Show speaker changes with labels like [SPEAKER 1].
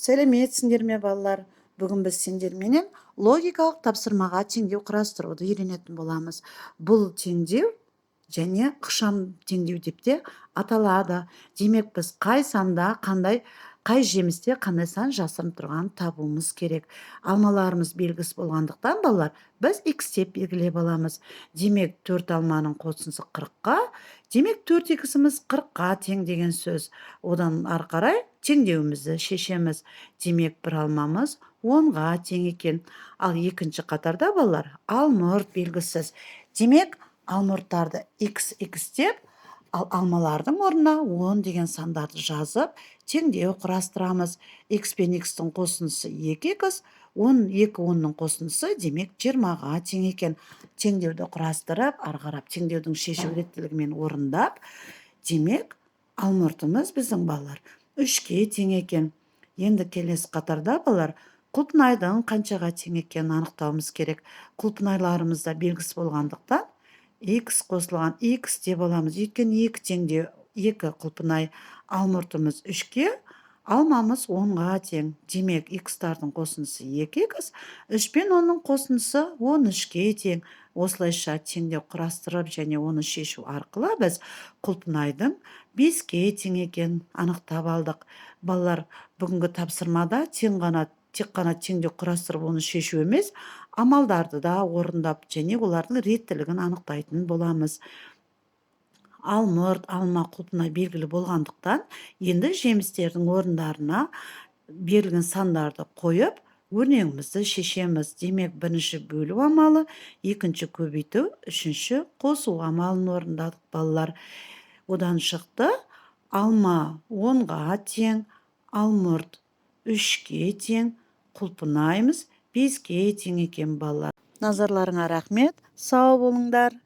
[SPEAKER 1] Сәлеметсіңдер ме балалар? Бүгін біз сендерменен логикалық тапсырмаға теңдеу құрастыруды үйренетін боламыз. Бұл теңдеу және ықшам теңдеу деп те аталады. Демек біз қай санда қай жемісте қандай сан жасырын тұрғанын табуымыз керек. Алмаларымыз белгісіз болғандықтан балалар біз x деп белгілеп аламыз. Демек 4 алманың қосындысы 40-қа, демек 4x'іміз 40-қа тең деген сөз. Одан ары қарай теңдеуімізді шешеміз. Демек бір алмамыз 10-ға тең екен. Ал екінші қатарда балалар алмұрт белгісіз. Демек алмұрттарды x деп, ал алмалардың орнына 10 деген сандарды жазып, теңдеу құрастырамыз. X пен X-тің қосындысы 2x, 10-ның қосындысы демек 20-ға тең екен. Теңдеуді құрастырып, ары қарап теңдеудің шешу реттілігімен орындап, демек алмұртымыз біздің балалар 3-ке тең екен. Енді келесі қатарда балалар құлпынайдың қаншаға тең екенін анықтауымыз керек. Құлпынайларымызда белгісіз болғандықтан x қосылған x деп аламыз. Өйткені 2 теңдеу 2 құлпынай, алмұртымыз 3-ке, алмамыз 10-ға тең. Демек x-тардың қосындысы 2x, 3 пен 10-ның қосындысы 13-ке тең. Осылайша теңдеу құрастырып және оны шешу арқылы біз құлпынайдың 5-ке тең екенін анықтап алдық. Балалар, бүгінгі тапсырмада тек қана теңдеу құрастырып оны шешу емес, амалдарды да орындап және олардың реттілігін анықтайтын боламыз. Алмұрт, алма, құлпынай белгілі болғандықтан, енді жемістердің орындарына берілген сандарды қойып, өрнегімізді шешеміз. Демек, бірінші бөлу амалы, екінші көбейту, үшінші қосу амалын орындадық балалар. Одан шықты, алма 10-ға тең, алмұрт 3-ке тең, құлпынайымыз 5-ке тең екен балалар. Назарларыңа рахмет, сау болыңдар.